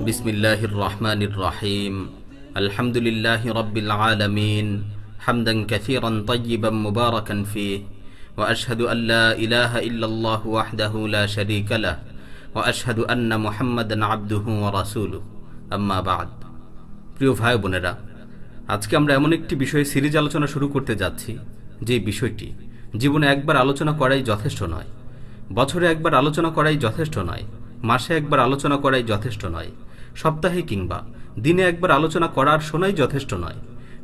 বিসমিল্লাহির রহমানির রহিম আলহামদুলিল্লাহি রাব্বিল আলামিন হামদান কাসীরান তাইয়িবান মুবারাকান ফীহি ওয়া আশহাদু আল লা ইলাহা ইল্লাল্লাহু ওয়াহদাহু লা শারীকা লাহু ওয়া আশহাদু আন্না মুহাম্মাদান আবদুহু ওয়া রাসূলুহু আম্মা বা'দ। প্রিয় ভাই বোনেরা, আজকে আমরা এমন একটি বিষয়ে সিরিজ আলোচনা শুরু করতে যাচ্ছি যে বিষয়টি জীবনে একবার আলোচনা করাই যথেষ্ট নয়, বছরে একবার আলোচনা করাই যথেষ্ট নয়, মাসে একবার আলোচনা করাই যথেষ্ট নয়, সপ্তাহে কিংবা দিনে একবার আলোচনা করার শোনাই যথেষ্ট নয়,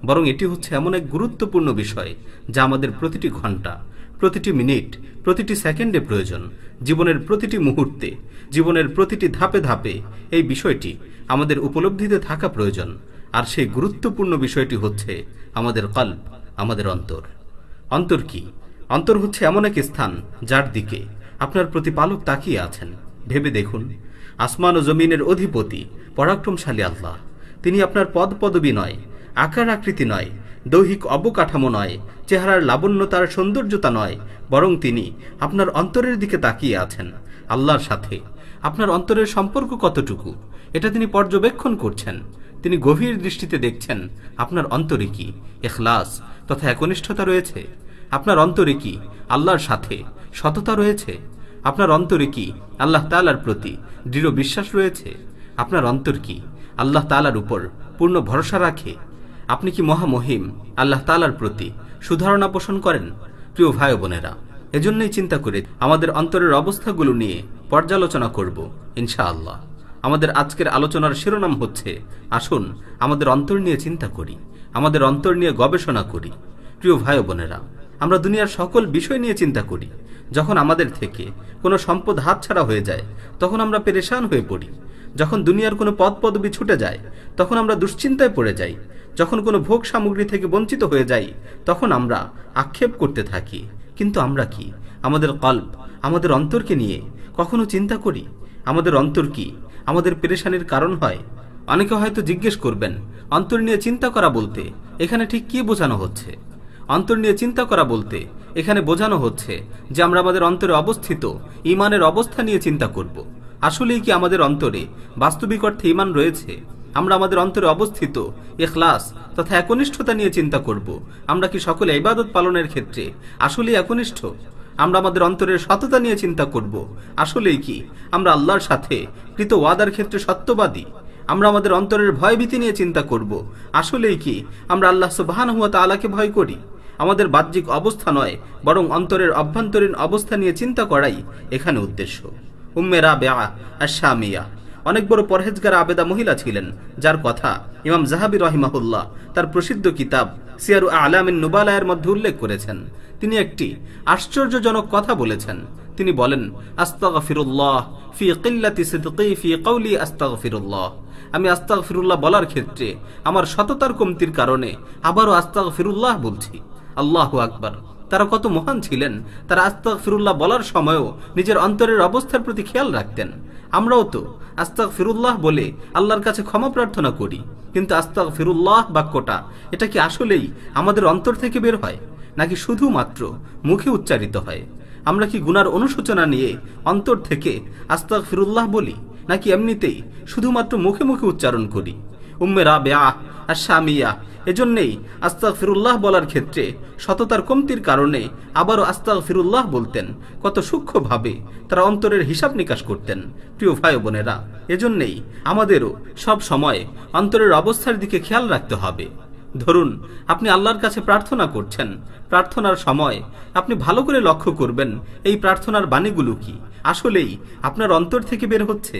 বরং এটি হচ্ছে এমন এক গুরুত্বপূর্ণ বিষয় যা আমাদের প্রতিটি ঘন্টা, প্রতিটি মিনিট, প্রতিটি সেকেন্ডে প্রয়োজন। জীবনের প্রতিটি মুহূর্তে, জীবনের প্রতিটি ধাপে ধাপে এই বিষয়টি আমাদের উপলব্ধিতে থাকা প্রয়োজন। আর সেই গুরুত্বপূর্ণ বিষয়টি হচ্ছে আমাদের কল্ব, আমাদের অন্তর। অন্তর কি? অন্তর হচ্ছে এমন এক স্থান যার দিকে আপনার প্রতিপালক তাকিয়ে আছেন। ভেবে দেখুন, আসমান ও জমিনের অধিপতি পরাক্রমশালী আল্লাহ, তিনি আপনার পদ পদবী নয়, আকার আকৃতি নয়, দৈহিক অবকাঠামো নয়, চেহারার লাবণ্যতার সৌন্দর্যতা নয়, বরং তিনি আপনার অন্তরের দিকে তাকিয়ে আছেন। আল্লাহর সাথে আপনার অন্তরের সম্পর্ক কতটুকু এটা তিনি পর্যবেক্ষণ করছেন। তিনি গভীর দৃষ্টিতে দেখছেন আপনার অন্তরে কি ইখলাস তথা একনিষ্ঠতা রয়েছে, আপনার অন্তরে কি আল্লাহর সাথে সততা রয়েছে, আপনার অন্তরে কি আল্লাহ তাআলার প্রতি দৃঢ় বিশ্বাস রয়েছে, আপনার অন্তর কি আল্লাহ তাআলার উপর পূর্ণ ভরসা রাখে, আপনি কি মহামহিম আল্লাহ তাআলার প্রতি সুধারণা পোষণ করেন। প্রিয় ভাই বোনেরা, এজন্যই চিন্তা করে আমাদের অন্তরের অবস্থাগুলো নিয়ে পর্যালোচনা করব ইনশাআল্লাহ। আমাদের আজকের আলোচনার শিরোনাম হচ্ছে, আসুন আমাদের অন্তর নিয়ে চিন্তা করি, আমাদের অন্তর নিয়ে গবেষণা করি। প্রিয় ভাই বোনেরা, আমরা দুনিয়ার সকল বিষয় নিয়ে চিন্তা করি। যখন আমাদের থেকে কোনো সম্পদ হাতছাড়া হয়ে যায় তখন আমরা পেরেশান হয়ে পড়ি। যখন দুনিয়ার কোনো পদ পদবি ছুটে যায় তখন আমরা দুশ্চিন্তায় পড়ে যাই। যখন কোনো ভোগ সামগ্রী থেকে বঞ্চিত হয়ে যাই তখন আমরা আক্ষেপ করতে থাকি। কিন্তু আমরা কি আমাদের কল্ব, আমাদের অন্তরকে নিয়ে কখনো চিন্তা করি? আমাদের অন্তর কি আমাদের পেরেশানির কারণ হয়? অনেকে হয়তো জিজ্ঞেস করবেন, অন্তর নিয়ে চিন্তা করা বলতে এখানে ঠিক কি বোঝানো হচ্ছে? অন্তর নিয়ে চিন্তা করা বলতে এখানে বোঝানো হচ্ছে যে আমরা আমাদের অন্তরে অবস্থিত ঈমানের অবস্থা নিয়ে চিন্তা করব। আসলেই কি আমাদের অন্তরে বাস্তবিক অর্থে ঈমান রয়েছে? আমরা আমাদের অন্তরে অবস্থিত ইখলাস তথা একনিষ্ঠতা নিয়ে চিন্তা করব। আমরা কি সকলে ইবাদত পালনের ক্ষেত্রে আসলেই একনিষ্ঠ? আমরা আমাদের অন্তরের সততা নিয়ে চিন্তা করব। আসলেই কি আমরা আল্লাহর সাথে কৃত ওয়াদার ক্ষেত্রে সত্যবাদী? আমরা আমাদের অন্তরের ভয়ভীতি নিয়ে চিন্তা করব। আসলেই কি আমরা আল্লাহ সুবহানাহু ওয়া তাআলাকে ভয় করি? আমাদের বাহ্যিক অবস্থা নয়, বরং অন্তরের অভ্যন্তরীণ অবস্থা নিয়ে চিন্তা করাই এখানে উদ্দেশ্য। উম্মে রাবিআ আশ-শামিয়া অনেক বড় পরহেজগার আবেদা মহিলা ছিলেন, যার কথা ইমাম যাহাবী রাহিমাহুল্লাহ তার প্রসিদ্ধ কিতাব সিয়ারু আ'লামিন নুবালার মধ্যে উল্লেখ করেছেন। তিনি একটি আশ্চর্যজনক কথা বলেছেন। তিনি বলেন, আস্তাগফিরুল্লাহ ফি কিল্লাতি সিদকি ফি কওলি আস্তাগফিরুল্লাহ। আমি আস্তাগফিরুল্লাহ বলার ক্ষেত্রে আমার সততার কমতির কারণে আবারও আস্তাগফিরুল্লাহ বলছি। আল্লাহু আকবার। তারা কত মহান ছিলেন! তারা আস্তাগফিরুল্লাহ বলার সময়ও নিজের অন্তরের অবস্থার প্রতি খেয়াল রাখতেন। আমরাও তো আস্তাগফিরুল্লাহ বলে আল্লাহর কাছে ক্ষমা প্রার্থনা করি, কিন্তু আস্তাগফিরুল্লাহ বাক্যটা এটা কি আসলেই আমাদের অন্তর থেকে বের হয় নাকি শুধুমাত্র মুখে উচ্চারিত হয়? আমরা কি গুনার অনুশোচনা নিয়ে অন্তর থেকে আস্তাগফিরুল্লাহ বলি, নাকি এমনিতেই শুধুমাত্র মুখে মুখে উচ্চারণ করি? উম্মে রাবিআ আশ-শামিয়া এজন্যই আস্তাগফিরুল্লাহ বলার ক্ষেত্রে সততার কমতির কারণে আবারও আস্তাগফিরুল্লাহ বলতেন। কত সূক্ষ্মভাবে তারা অন্তরের হিসাব নিকাশ করতেন। প্রিয় ভাই বোনেরা, এজন্যই আমাদেরও সব সময় অন্তরের অবস্থার দিকে খেয়াল রাখতে হবে। ধরুন, আপনি আল্লাহর কাছে প্রার্থনা করছেন। প্রার্থনার সময় আপনি ভালো করে লক্ষ্য করবেন এই প্রার্থনার বাণীগুলো কি আসলেই আপনার অন্তর থেকে বের হচ্ছে।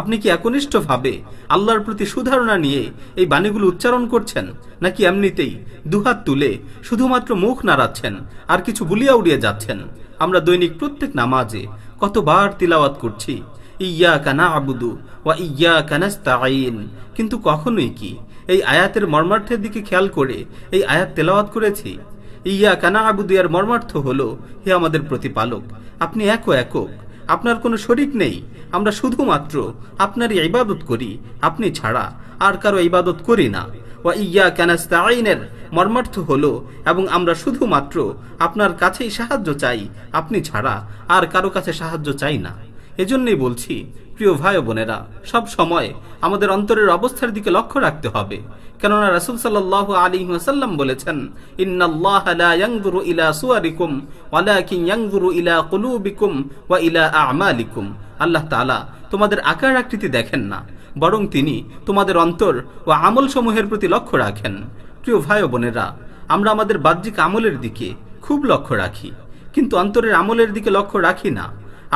আপনি কি একনিষ্ঠভাবে আল্লাহর প্রতি সুধারণা নিয়ে এই বাণীগুলো উচ্চারণ করছেন, নাকি এমনিতেই দুহাত তুলে শুধুমাত্র মুখ নাড়াচ্ছেন আর কিছু বুলিয়া উড়িয়ে যাচ্ছেন? আমরা দৈনিক প্রত্যেক নামাজে কতবার তিলাওয়াত করছি, ইয়্যাকা না'বুদু ওয়া ইয়্যাকা নাস্তাঈন, কিন্তু কখনোই কি এই আয়াতের মর্মার্থের দিকে খেয়াল করে এই আয়াত তেলাওয়াত করেছি? ইয়্যাকা না'বুদু এর মর্মার্থ হলো, হে আমাদের প্রতিপালক, আপনি একক, আপনার কোনো শরীক নেই, আমরা শুধুমাত্র আপনারই ইবাদত করি, আপনি ছাড়া আর কারো ইবাদত করি না। ওয়া ইয়্যাকা নাস্তাঈনের মর্মার্থ হলো, এবং আমরা শুধুমাত্র আপনার কাছেই সাহায্য চাই, আপনি ছাড়া আর কারো কাছে সাহায্য চাই না। এজন্যই বলছি, প্রিয় ভাই ও বোনেরা, সব সময় আমাদের অন্তরের অবস্থার দিকে লক্ষ্য রাখতে হবে। কেননা রাসূল সাল্লাল্লাহু আলাইহি ওয়াসাল্লাম বলেছেন, ইন্নাল্লাহা লা ইয়ানজুরু ইলা সুওয়ারিকুম ওয়ালাকিন ইয়ানজুরু ইলা কুলুবিকুম ওয়া ইলা আ'মালিকুম। আল্লাহ তাআলা তোমাদের আকার আকৃতি দেখেন না, বরং তিনি তোমাদের অন্তর ও আমল সমূহের প্রতি লক্ষ্য রাখেন। প্রিয় ভাই ও বোনেরা, আমরা আমাদের বাহ্যিক আমলের দিকে খুব লক্ষ্য রাখি, কিন্তু অন্তরের আমলের দিকে লক্ষ্য রাখি না।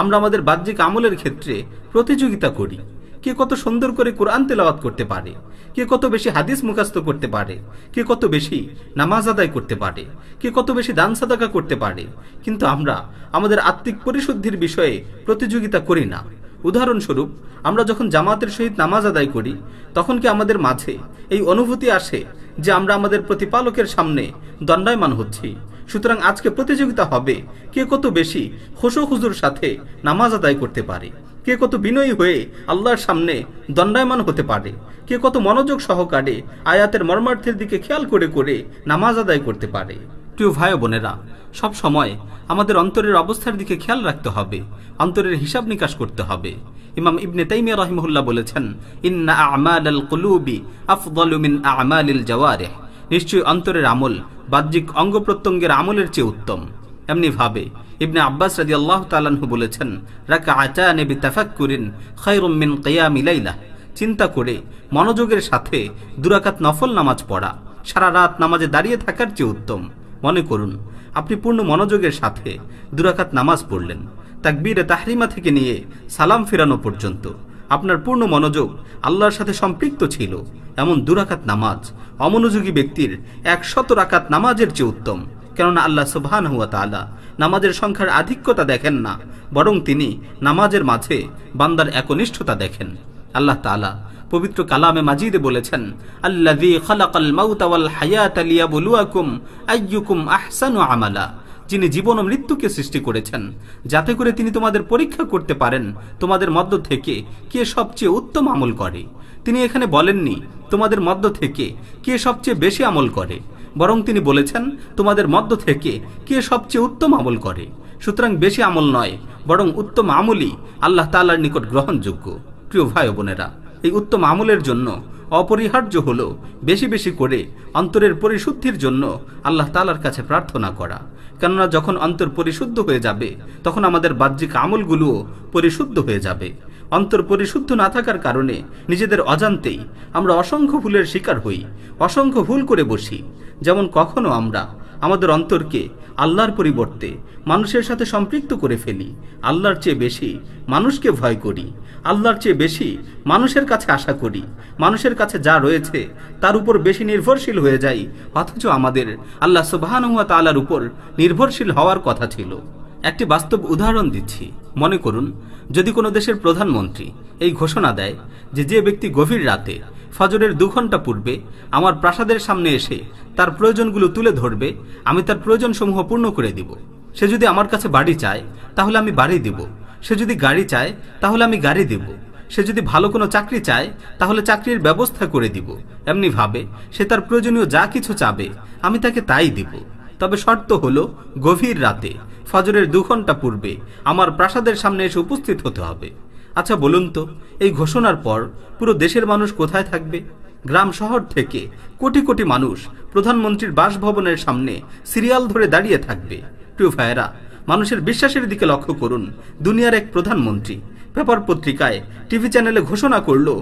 আমরা আমাদের বাহ্যিক আমলের ক্ষেত্রে প্রতিযোগিতা করি। কে কত সুন্দর করে কোরআন তেলাওয়াত করতে পারে, কে কত বেশি হাদিস মুখস্থ করতে পারে, কে কত বেশি নামাজ আদায় করতে পারে, কে কত বেশি দান সাদাকা করতে পারে, কিন্তু আমরা আমাদের আত্মিক পরিশুদ্ধির বিষয়ে প্রতিযোগিতা করি না। উদাহরণস্বরূপ, আমরা যখন জামাতের সহিত নামাজ আদায় করি, তখন কি আমাদের মাঝে এই অনুভূতি আসে যে আমরা আমাদের প্রতিপালকের সামনে দণ্ডায়মান হচ্ছি? সুতরাং আজকে প্রতিযোগিতা হবে কে কত বেশি খুশু খুজুর সাথে নামাজ আদায় করতে পারে, কে কত বিনয়ী হয়ে আল্লাহর সামনে দণ্ডায়মান হতে পারে, কে কত মনোযোগ সহকারে আয়াতের মর্মার্থের দিকে খেয়াল করে করে নামাজ আদায় করতে পারে। প্রিয় ভাই বোনেরা, সব সময় আমাদের অন্তরের অবস্থার দিকে খেয়াল রাখতে হবে, অন্তরের হিসাব নিকাশ করতে হবে। ইমাম ইবনে তাইমিয়া রাহিমাহুল্লাহ বলেছেন, ইন্না আমালাল কুলুবি আফদালু মিন আমালিল জাওয়ারিহ। নিশ্চয়ই অন্তরের আমল বাহ্যিক অঙ্গ প্রত্যঙ্গের আমলের চেয়ে উত্তম। এমনি ভাবে ইবনে আব্বাস রাদিয়াল্লাহু তাআলা আনহু বলেছেন, রাকাআতানি বিতাফাক্কুরিন খায়রুম মিন কিয়ামি লাইলা। চিন্তা করে মনোযোগের সাথে 2 রাকাত নফল নামাজ পড়া সারা রাত নামাজে দাঁড়িয়ে থাকার চেয়ে উত্তম। মনে করুন, আপনি পূর্ণ মনোযোগের সাথে 2 রাকাত নামাজ পড়লেন। তাকবীরে তাহরিমা থেকে নিয়ে সালাম ফিরানো পর্যন্ত আপনার পূর্ণ মনোযোগ আল্লাহর সাথে সম্পৃক্ত ছিল। এমন 2 রাকাত নামাজ অমনোযোগী ব্যক্তির 100 রাকাত নামাজের চেয়ে উত্তম। কেননা আল্লাহ সুবহানাহু ওয়া তাআলা নামাজের সংখ্যার আধিক্যতা দেখেন না, বরং তিনি নামাজের মাঝে বান্দার একনিষ্ঠতা দেখেন। আল্লাহ তাআলা পবিত্র কালামে মাজিদে বলেছেন, আল্লাযী খালাকাল মাউতা ওয়াল হায়াতা লিয়াবলুয়াকুম আইয়ুকুম আহসানু আমালা। যিনি জীবন ও মৃত্যুকে সৃষ্টি করেছেন যাতে করে তিনি তোমাদের পরীক্ষা করতে পারেন তোমাদের মধ্য থেকে কে সবচেয়ে উত্তম আমল করে। তিনি এখানে বলেননি তোমাদের মধ্য থেকে কে সবচেয়ে বেশি আমল করে, বরং তিনি বলেছেন তোমাদের মধ্য থেকে কে সবচেয়ে উত্তম আমল করে। সুতরাং বেশি আমল নয়, বরং উত্তম আমলই আল্লাহ তাআলার নিকট গ্রহণযোগ্য। প্রিয় ভাই বোনেরা, এই উত্তম আমলের জন্য অপরিহার্য হলো বেশি বেশি করে অন্তরের পরিশুদ্ধির জন্য আল্লাহ তাআলার কাছে প্রার্থনা করা। কেননা যখন অন্তর পরিশুদ্ধ হয়ে যাবে, তখন আমাদের বাহ্যিক আমলগুলোও পরিশুদ্ধ হয়ে যাবে। অন্তর পরিশুদ্ধ না থাকার কারণে নিজেদের অজান্তেই আমরা অসংখ্য ভুলের শিকার হই, অসংখ্য ভুল করে বসি। যেমন কখনো আমরা আমাদের অন্তরকে আল্লাহর পরিবর্তে মানুষের সাথে সম্পৃক্ত করে ফেলি, আল্লাহর চেয়ে বেশি মানুষকে ভয় করি, আল্লাহর চেয়ে বেশি মানুষের কাছে আশা করি, মানুষের কাছে যা রয়েছে তার উপর বেশি নির্ভরশীল হয়ে যাই, অথচ আমাদের আল্লাহ সুবহানাহু ওয়া তাআলার উপর নির্ভরশীল হওয়ার কথা ছিল। একটি বাস্তব উদাহরণ দিচ্ছি। মনে করুন, যদি কোনো দেশের প্রধানমন্ত্রী এই ঘোষণা দেয় যে ব্যক্তি গভীর রাতে ফজরের 2 ঘন্টা পূর্বে আমার প্রাসাদের সামনে এসে তার প্রয়োজনগুলো তুলে ধরবে, আমি তার প্রয়োজনসমূহ পূর্ণ করে দিব। সে যদি আমার কাছে বাড়ি চায়, তাহলে আমি বাড়ি দিব। সে যদি গাড়ি চায়, তাহলে আমি গাড়ি দেব। সে যদি ভালো কোনো চাকরি চায়, তাহলে চাকরির ব্যবস্থা করে দিব। এমনি ভাবে সে তার প্রয়োজনীয় যা কিছু চাবে আমি তাকে তাই দিব। তবে শর্ত হলো, গভীর রাতে ফজরের 2 ঘন্টা পূর্বে আমার প্রাসাদের সামনে এসে উপস্থিত হতে হবে। আচ্ছা বলুন তো, এই ঘোষণার পর পুরো দেশের মানুষ কোথায় থাকবে? গ্রাম শহর থেকে কোটি কোটি মানুষ প্রধানমন্ত্রীর বাসভবনের সামনে সিরিয়াল ধরে দাঁড়িয়ে থাকবে। প্রিয় ভাইয়েরা, মানুষের বিশ্বাসের দিকে লক্ষ্য করুন। দুনিয়ার এক প্রধানমন্ত্রী পেপার পত্রিকায় টিভি চ্যানেলে ঘোষণা করলো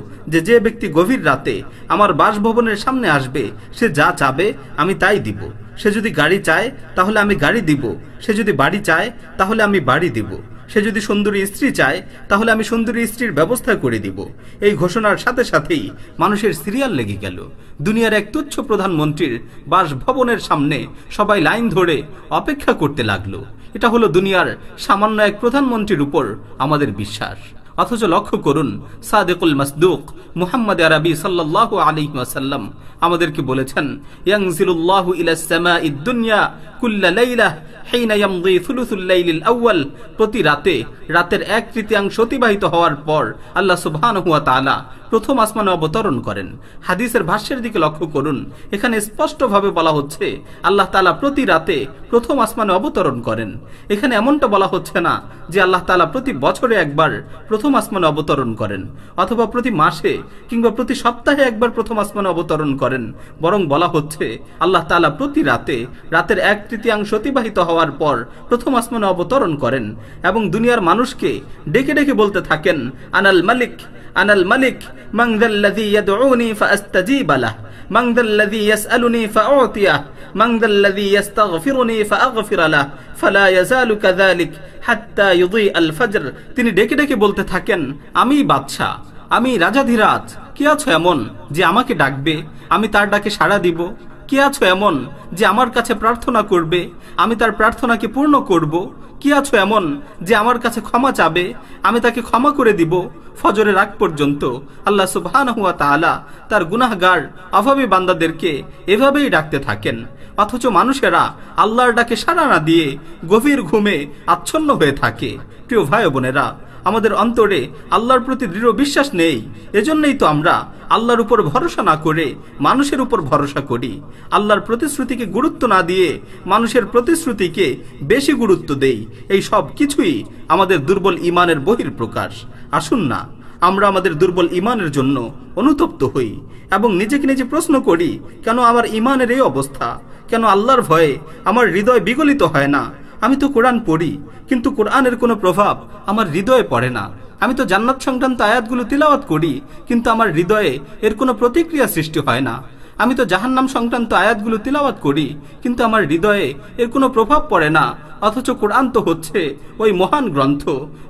যে ব্যক্তি গভীর রাতে আমার বাসভবনের সামনে আসবে সে যা চাবে আমি তাই দিব। সে যদি গাড়ি চায় তাহলে আমি গাড়ি দিব, সে যদি বাড়ি চায় তাহলে আমি বাড়ি দিব, সে যদি সুন্দরী স্ত্রী চায় তাহলে আমি সুন্দরী স্ত্রীর ব্যবস্থা করে দিব। এই ঘোষণার সাথে সাথেই মানুষের সিরিয়াল লেগে গেল। দুনিয়ার এক তুচ্ছ প্রধানমন্ত্রীর বাসভবনের সামনে সবাই লাইন ধরে অপেক্ষা করতে লাগলো। এটা হলো দুনিয়ার সামান্য এক প্রধানমন্ত্রীর উপর আমাদের বিশ্বাস। অথচ লক্ষ্য করুন, সাদিকুল মাসদুক মুহাম্মদ আরবি সাল্লাল্লাহু আলাইহি ওয়াসাল্লাম আমাদেরকে বলেছেন, ইয়ানজিলুল্লাহু ইলাস সামাঈদ দুনিয়া কুল্লা লাইলা হিনা ইয়ামদি থুলুসুল লাইলিল আউয়াল। প্রতি রাতে রাতের 1/3 অতিবাহিত হওয়ার পর আল্লাহ সুবহানাহু ওয়া তাআলা প্রথম আসমানে অবতরণ করেন। হাদিসের ভাষ্যের দিকে লক্ষ্য করুন, এখানে স্পষ্টভাবে বলা হচ্ছে আল্লাহ তাআলা প্রতি রাতে প্রথম আসমানে অবতরণ করেন। এখানে এমনটা বলা হচ্ছে না যে আল্লাহ তাআলা প্রতি বছরে একবার প্রথম আসমানে অবতরণ করেন, অথবা প্রতি মাসে কিংবা প্রতি সপ্তাহে একবার প্রথম আসমানে অবতরণ করেন। বরং বলা হচ্ছে আল্লাহ তাআলা প্রতি রাতে রাতের 1/3 অতিবাহিত হওয়ার পর প্রথম আসমানে অবতরণ করেন এবং দুনিয়ার মানুষকে ডেকে ডেকে বলতে থাকেন, আনাল মালিক আনাল মালিক মান যাল্লাযী ইয়াদউনি ফাআস্তাজীবা লাহ মান যাল্লাযী ইয়াসআলুনি ফাউতিয়াহ মান যাল্লাযী ইস্তাগফিরুনি ফাআগফির লাহ ফালা ইয়াজালু কাযালিক হাত্তা ইউযিআল ফজর। তিনি ডেকে ডেকে বলতে থাকেন, আমি বাদশা, আমি রাজাধিরাজ, কে আছো এমন যে আমাকে ডাকবে, আমি তার ডাকে সাড়া দিব? কে আছো এমন যে আমার কাছে প্রার্থনা করবে, আমি তার প্রার্থনাকে পূর্ণ করব? কি আছো এমন যে আমার কাছে ক্ষমা চাবে, আমি তাকে ক্ষমা করে দিব? ফজরের আগ পর্যন্ত আল্লাহ সুবহানাহু ওয়া তাআলা তার গুনাহগার অভাবী বান্দাদেরকে এভাবেই ডাকতে থাকেন। অথচ মানুষেরা আল্লাহর ডাকে সাড়া না দিয়ে গভীর ঘুমে আচ্ছন্ন হয়ে থাকে। প্রিয় ভাই বোনেরা, আমাদের অন্তরে আল্লাহর প্রতি দৃঢ় বিশ্বাস নেই। এজন্যই তো আমরা আল্লাহর উপর ভরসা না করে মানুষের উপর ভরসা করি। আল্লাহর প্রতিশ্রুতিকে গুরুত্ব না দিয়ে মানুষের প্রতিশ্রুতিকে বেশি গুরুত্ব দেই। এই সব কিছুই আমাদের দুর্বল ঈমানের বহিঃপ্রকাশ। আসুন না আমরা আমাদের দুর্বল ঈমানের জন্য অনুতপ্ত হই এবং নিজেকে নিজে প্রশ্ন করি, কেন আমার ঈমানের এই অবস্থা? কেন আল্লাহর ভয়ে আমার হৃদয় বিগলিত হয় না? আমি তো কোরআন পড়ি, কিন্তু কোরআনের কোনো প্রভাব আমার হৃদয়ে পড়ে না। আমি তো জান্নাত সংক্রান্ত আয়াতগুলো তিলাওয়াত করি, কিন্তু আমার হৃদয়ে এর কোনো প্রতিক্রিয়া সৃষ্টি হয় না। আমি তো জাহান্নাম সংক্রান্ত আয়াতগুলো তিলাওয়াত করি, কিন্তু আমার হৃদয়ে এর কোনো প্রভাব পড়ে না। অথচ কোরআন তো হচ্ছে ওই মহান গ্রন্থ,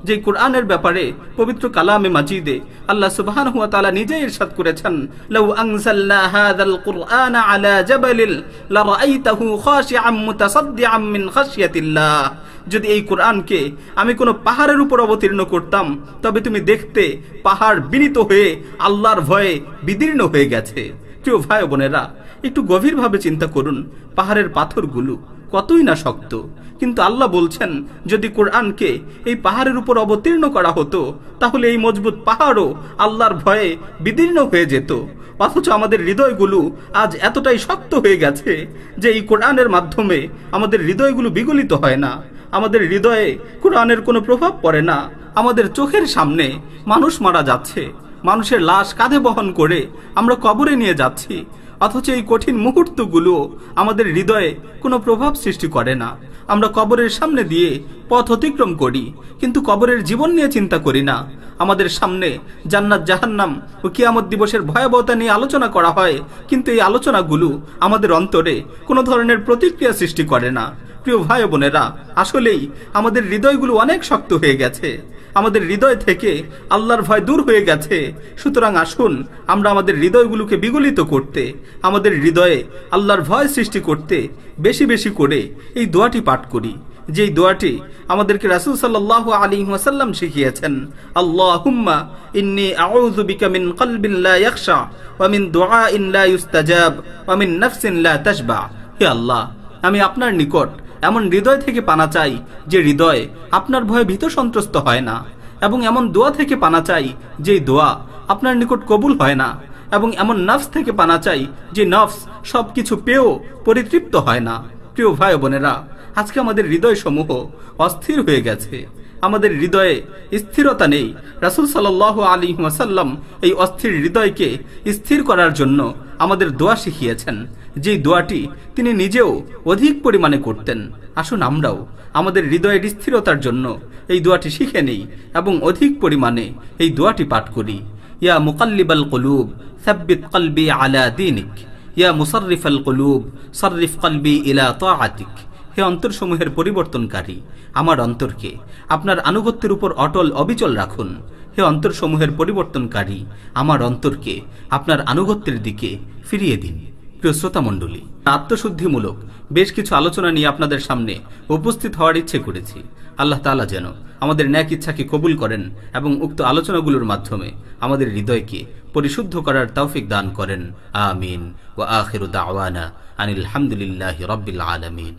যে কোরআনের ব্যাপারে পবিত্র কালামে মাজিদে আল্লাহ সুবহানাহু ওয়া তাআলা নিজেই ইরশাদ করেছেন, লাউ আনজালনা হাযাল কুরআনা আলা জাবালিন লারাআইতাহু খাশিআম মুতাসাদ্দিআম মিন খাশিয়াতিল্লাহ। যদি এই কোরআনকে আমি কোনো পাহাড়ের উপর অবতীর্ণ করতাম, তবে তুমি দেখতে পাহাড় বিনীত হয়ে আল্লাহর ভয়ে বিদীর্ণ হয়ে গেছে। প্রিয় ভাই বোনেরা, একটু গভীরভাবে চিন্তা করুন, পাহাড়ের পাথরগুলো কতই না শক্ত, কিন্তু আল্লাহ বলছেন যদি কোরআনকে এই পাহাড়ের উপর অবতীর্ণ করা হতো, তাহলে এই মজবুত পাহাড়ও আল্লাহর ভয়ে বিদীর্ণ হয়ে যেত। অথচ আমাদের হৃদয়গুলো আজ এতটাই শক্ত হয়ে গেছে যে এই কোরআনের মাধ্যমে আমাদের হৃদয়গুলো বিগলিত হয় না। আমাদের হৃদয়ে কোরআনের কোনো প্রভাব পড়ে না। আমাদের চোখের সামনে মানুষ মারা যাচ্ছে, মানুষের লাশ কাঁধে বহন করে আমরা কবরে নিয়ে যাচ্ছি, অথচ এই কঠিন মুহূর্তগুলো আমাদের হৃদয়ে কোনো প্রভাব সৃষ্টি করে না। আমরা কবরের সামনে দিয়ে পথ অতিক্রম করি, কিন্তু কবরের জীবন নিয়ে চিন্তা করি না। আমাদের সামনে জান্নাত জাহান্নাম ও কিয়ামত দিবসের ভয়াবহতা নিয়ে আলোচনা করা হয়, কিন্তু এই আলোচনাগুলো আমাদের অন্তরে কোনো ধরনের প্রতিক্রিয়া সৃষ্টি করে না। প্রিয় ভাই বোনেরা, আসলেই আমাদের হৃদয়গুলো অনেক শক্ত হয়ে গেছে, আমাদের হৃদয় থেকে আল্লাহর ভয় দূর হয়ে গেছে। সুতরাং আসুন আমরা আমাদের হৃদয়গুলোকে বিগলিত করতে, আমাদের হৃদয়ে আল্লাহর ভয় সৃষ্টি করতে বেশি বেশি করে এই দোয়াটি পাঠ করি, যেই দোয়াটি আমাদেরকে রাসূল সাল্লাল্লাহু আলাইহি ওয়াসাল্লাম শিখিয়েছেন। আল্লাহুম্মা ইন্নী আউযু বিকা মিন কলবিন লা ইয়াখশা ওয়া মিন দুআইন লা ইউস্তাজাব ওয়া মিন নাফসিন লা তাশবা। হে আল্লাহ, আমি আপনার নিকট এমন হৃদয় থেকে পানা চাই যে হৃদয় আপনার ভয়ে ভীত সন্ত্রস্ত হয় না, এবং এমন দোয়া থেকে পানা চাই যে দোয়া আপনার নিকট কবুল হয় না, এবং এমন নফস থেকে পানা চাই যে নফস সবকিছু পেয়েও পরিতৃপ্ত হয় না। প্রিয় ভাই বোনেরা, আজকে আমাদের হৃদয় সমূহ অস্থির হয়ে গেছে, আমাদের হৃদয়ে স্থিরতা নেই। রাসূল সাল্লাল্লাহু আলাইহি ওয়াসাল্লাম এই অস্থির হৃদয়কে স্থির করার জন্য আমাদের দোয়া শিখিয়েছেন, যেই দোয়াটি তিনি নিজেও অধিক পরিমাণে করতেন। আসুন আমরাও আমাদের হৃদয়ের স্থিরতার জন্য এই দোয়াটি শিখে নেই এবং অধিক পরিমাণে এই দোয়াটি পাঠ করি। ইয়া মুকাল্লিবাল কুলুব সাব্বিত কলবি আলা দীনিক, ইয়া মুসাররিফাল কুলুব সাররিফ কলবি ইলা তাআতিক। হে অন্তরসমূহের পরিবর্তনকারী, আমার অন্তরকে আপনার আনুগত্যের উপর অটল অবিচল রাখুন। হে অন্তরসমূহের পরিবর্তনকারী, আমার অন্তরকে আপনার আনুগত্যের দিকে ফিরিয়ে দিন। প্রিয় শ্রোতা মণ্ডলী, আত্মশুদ্ধিমূলক বেশ কিছু আলোচনা নিয়ে আপনাদের সামনে উপস্থিত হওয়ার ইচ্ছে করেছি। আল্লাহ তাআলা যেন আমাদের ন্যাক ইচ্ছাকে কবুল করেন এবং উক্ত আলোচনাগুলোর মাধ্যমে আমাদের হৃদয়কে পরিশুদ্ধ করার তৌফিক দান করেন। আমিন। ওয়া আখিরু দাওয়ানা আনিল হামদুলিল্লাহি রাব্বিল আলামিন।